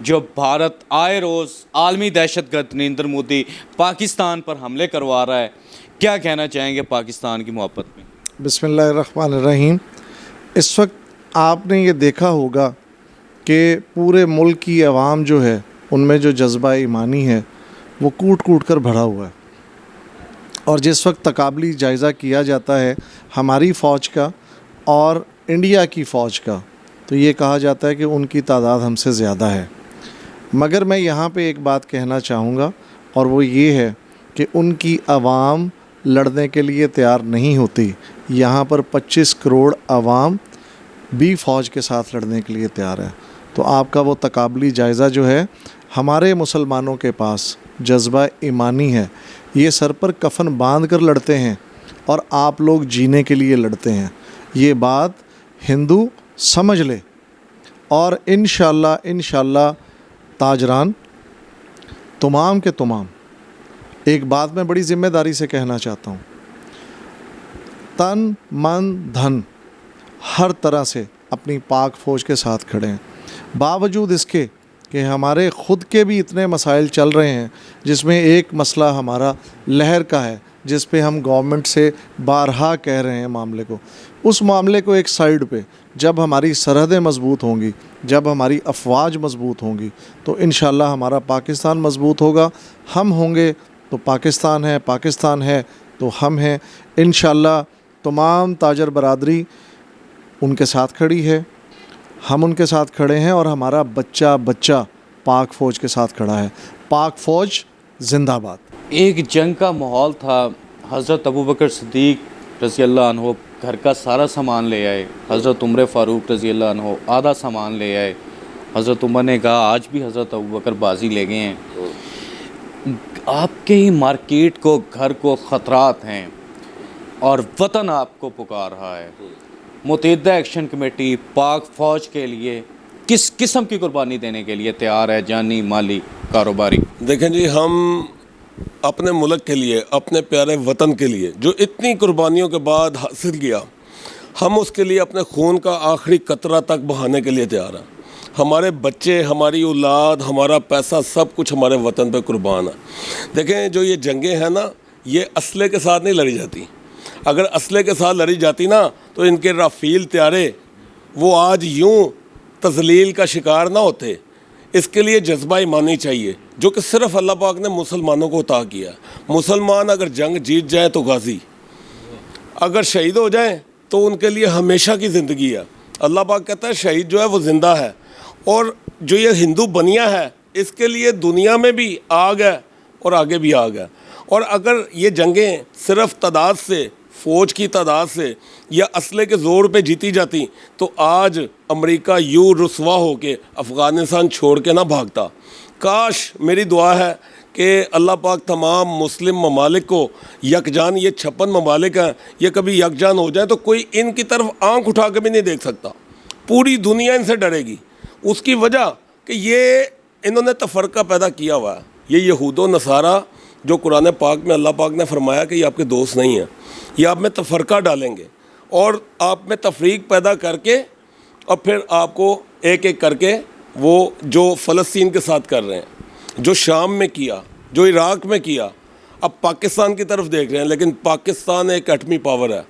جو بھارت آئے روز عالمی دہشت گرد نریندر مودی پاکستان پر حملے کروا رہا ہے، کیا کہنا چاہیں گے پاکستان کی محبت میں؟ بسم اللہ الرحمن الرحیم۔ اس وقت آپ نے یہ دیکھا ہوگا کہ پورے ملک کی عوام جو ہے ان میں جو جذبہ ایمانی ہے وہ کوٹ کوٹ کر بھرا ہوا ہے، اور جس وقت تقابلی جائزہ کیا جاتا ہے ہماری فوج کا اور انڈیا کی فوج کا، تو یہ کہا جاتا ہے کہ ان کی تعداد ہم سے زیادہ ہے۔ مگر میں یہاں پہ ایک بات کہنا چاہوں گا، اور وہ یہ ہے کہ ان کی عوام لڑنے کے لیے تیار نہیں ہوتی۔ یہاں پر 25 کروڑ عوام بھی فوج کے ساتھ لڑنے کے لیے تیار ہے۔ تو آپ کا وہ تقابلی جائزہ جو ہے، ہمارے مسلمانوں کے پاس جذبہ ایمانی ہے، یہ سر پر کفن باندھ کر لڑتے ہیں اور آپ لوگ جینے کے لیے لڑتے ہیں۔ یہ بات ہندو سمجھ لے، اور انشاءاللہ تاجران تمام کے تمام، ایک بات میں بڑی ذمہ داری سے کہنا چاہتا ہوں، تن من دھن ہر طرح سے اپنی پاک فوج کے ساتھ کھڑے ہیں، باوجود اس کے کہ ہمارے خود کے بھی اتنے مسائل چل رہے ہیں، جس میں ایک مسئلہ ہمارا لہر کا ہے، جس پہ ہم گورنمنٹ سے بارہا کہہ رہے ہیں معاملے کو۔ اس معاملے کو ایک سائیڈ پہ، جب ہماری سرحدیں مضبوط ہوں گی، جب ہماری افواج مضبوط ہوں گی، تو انشاءاللہ ہمارا پاکستان مضبوط ہوگا۔ ہم ہوں گے تو پاکستان ہے، پاکستان ہے تو ہم ہیں۔ انشاءاللہ تمام تاجر برادری ان کے ساتھ کھڑی ہے، ہم ان کے ساتھ کھڑے ہیں، اور ہمارا بچہ پاک فوج کے ساتھ کھڑا ہے۔ پاک فوج زندہ باد۔ ایک جنگ کا ماحول تھا، حضرت ابوبکر صدیق رضی اللہ عنہ گھر کا سارا سامان لے آئے، حضرت عمر فاروق رضی اللہ عنہ آدھا سامان لے آئے، حضرت عمر نے کہا آج بھی حضرت ابوبکر بازی لے گئے ہیں۔ آپ کے ہی مارکیٹ کو، گھر کو خطرات ہیں، اور وطن آپ کو پکار رہا ہے۔ متحدہ ایکشن کمیٹی پاک فوج کے لیے کس قسم کی قربانی دینے کے لیے تیار ہے، جانی، مالی، کاروباری؟ دیکھیں جی، ہم اپنے ملک کے لیے، اپنے پیارے وطن کے لیے جو اتنی قربانیوں کے بعد حاصل کیا، ہم اس کے لیے اپنے خون کا آخری قطرہ تک بہانے کے لیے تیار ہیں۔ ہمارے بچے، ہماری اولاد، ہمارا پیسہ، سب کچھ ہمارے وطن پہ قربان ہے۔ دیکھیں، جو یہ جنگیں ہیں نا، یہ اسلحے کے ساتھ نہیں لڑی جاتی۔ اگر اسلحے کے ساتھ لڑی جاتی نا، تو ان کے رافیل طیارے وہ آج یوں تذلیل کا شکار نہ ہوتے۔ اس کے لیے جذبہ ایمانی چاہیے، جو کہ صرف اللہ پاک نے مسلمانوں کو عطا کیا۔ مسلمان اگر جنگ جیت جائیں تو غازی، اگر شہید ہو جائیں تو ان کے لیے ہمیشہ کی زندگی ہے۔ اللہ پاک کہتا ہے شہید جو ہے وہ زندہ ہے، اور جو یہ ہندو بنیا ہے اس کے لیے دنیا میں بھی آگ ہے اور آگے بھی آگ ہے۔ اور اگر یہ جنگیں صرف تعداد سے، فوج کی تعداد سے یا اسلحے کے زور پہ جیتی جاتی، تو آج امریکہ یوں رسوا ہو کے افغانستان چھوڑ کے نہ بھاگتا۔ کاش، میری دعا ہے کہ اللہ پاک تمام مسلم ممالک کو یکجان، یہ 56 ممالک ہیں، یہ کبھی یکجان ہو جائیں تو کوئی ان کی طرف آنکھ اٹھا کے بھی نہیں دیکھ سکتا۔ پوری دنیا ان سے ڈرے گی۔ اس کی وجہ کہ یہ انہوں نے تفرقہ پیدا کیا ہوا ہے۔ یہ یہود و نصارہ جو قرآن پاک میں اللہ پاک نے فرمایا کہ یہ آپ کے دوست نہیں ہیں، یہ آپ میں تفرقہ ڈالیں گے، اور آپ میں تفریق پیدا کر کے، اور پھر آپ کو ایک ایک کر کے وہ جو فلسطین کے ساتھ کر رہے ہیں، جو شام میں کیا، جو عراق میں کیا، اب پاکستان کی طرف دیکھ رہے ہیں۔ لیکن پاکستان ایک ایٹمی پاور ہے،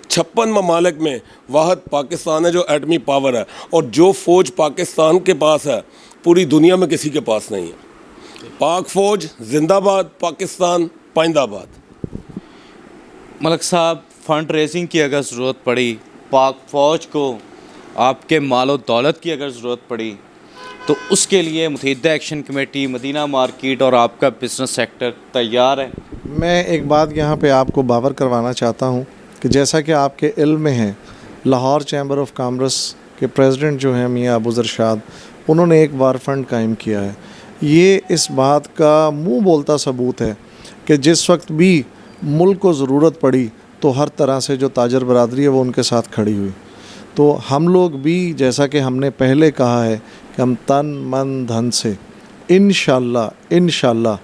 56 ممالک میں واحد پاکستان ہے جو ایٹمی پاور ہے، اور جو فوج پاکستان کے پاس ہے پوری دنیا میں کسی کے پاس نہیں ہے۔ پاک فوج زندہ باد، پاکستان پائندہ باد۔ ملک صاحب، فنڈ ریزنگ کی اگر ضرورت پڑی، پاک فوج کو آپ کے مال و دولت کی اگر ضرورت پڑی، تو اس کے لیے متحدہ ایکشن کمیٹی، مدینہ مارکیٹ اور آپ کا بزنس سیکٹر تیار ہے؟ میں ایک بات یہاں پہ آپ کو باور کروانا چاہتا ہوں کہ جیسا کہ آپ کے علم میں ہے، لاہور چیمبر آف کامرس کے پریزیڈنٹ جو ہیں میاں ابو ذرشاد، انہوں نے ایک وار فنڈ قائم کیا ہے۔ یہ اس بات کا منہ بولتا ثبوت ہے کہ جس وقت بھی ملک کو ضرورت پڑی تو ہر طرح سے جو تاجر برادری ہے وہ ان کے ساتھ کھڑی ہوئی۔ تو ہم لوگ بھی، جیسا کہ ہم نے پہلے کہا ہے، کہ ہم تن من دھن سے انشاءاللہ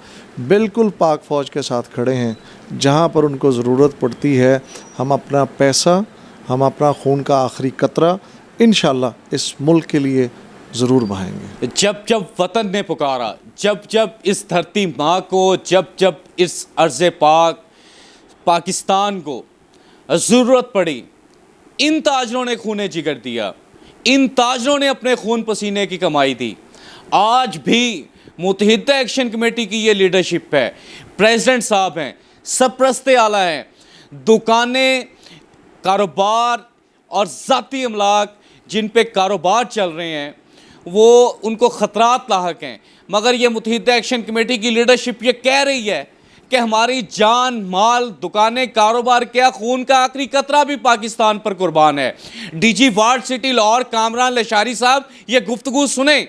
بالکل پاک فوج کے ساتھ کھڑے ہیں۔ جہاں پر ان کو ضرورت پڑتی ہے، ہم اپنا پیسہ، ہم اپنا خون کا آخری قطرہ انشاءاللہ اس ملک کے لیے ضرور بہائیں گے۔ جب جب وطن نے پکارا، جب جب اس دھرتی ماں کو، جب جب اس ارض پاک پاکستان کو ضرورت پڑی، ان تاجروں نے خون جگر دیا، ان تاجروں نے اپنے خون پسینے کی کمائی دی۔ آج بھی متحدہ ایکشن کمیٹی کی یہ لیڈرشپ ہے، پریزیڈنٹ صاحب ہیں، سرپرست اعلیٰ ہیں، دکانیں، کاروبار اور ذاتی املاک جن پہ کاروبار چل رہے ہیں وہ ان کو خطرات لاحق ہیں، مگر یہ متحدہ ایکشن کمیٹی کی لیڈرشپ یہ کہہ رہی ہے کہ ہماری جان، مال، دکانیں، کاروبار، کیا خون کا آخری قطرہ بھی پاکستان پر قربان ہے۔ D G walled city Lahore Kamran Lashari صاحب یہ گفتگو سنیں،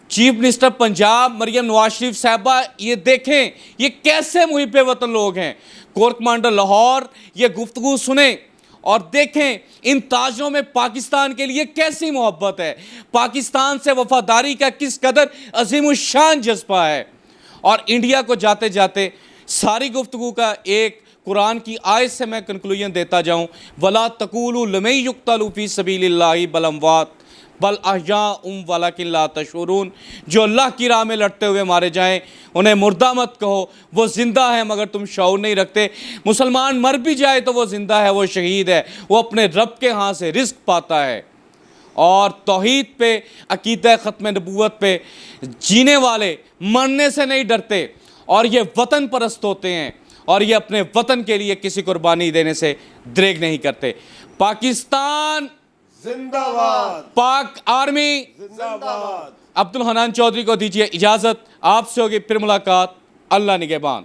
چیف منسٹر پنجاب مریم نواز شریف صاحبہ یہ دیکھیں یہ کیسے محب وطن لوگ ہیں، کور کمانڈر لاہور یہ گفتگو سنیں اور دیکھیں ان تاجروں میں پاکستان کے لیے کیسی محبت ہے، پاکستان سے وفاداری کا کس قدر عظیم الشان جذبہ ہے۔ اور انڈیا کو جاتے جاتے ساری گفتگو کا ایک قرآن کی آیت سے میں کنکلوژن دیتا جاؤں، وَلَا تَقُولُوا لِمَن يُقْتَلُ فِي سَبِيلِ اللَّهِ بَلْ أَمْوَاتٌ بل احیاء ولیکن لا تشعرون، جو اللہ کی راہ میں لڑتے ہوئے مارے جائیں انہیں مردہ مت کہو، وہ زندہ ہے مگر تم شعور نہیں رکھتے۔ مسلمان مر بھی جائے تو وہ زندہ ہے، وہ شہید ہے، وہ اپنے رب کے ہاں سے رزق پاتا ہے۔ اور توحید پہ، عقیدہ ختم نبوت پہ جینے والے مرنے سے نہیں ڈرتے اور یہ وطن پرست ہوتے ہیں اور یہ اپنے وطن کے لیے کسی قربانی دینے سے دریغ نہیں کرتے۔ پاکستان زندہ باد، پاک آرمی زندہ باد۔ عبدالحنان چودھری کو دیجیے اجازت، آپ سے ہوگی پھر ملاقات، اللہ نگہبان۔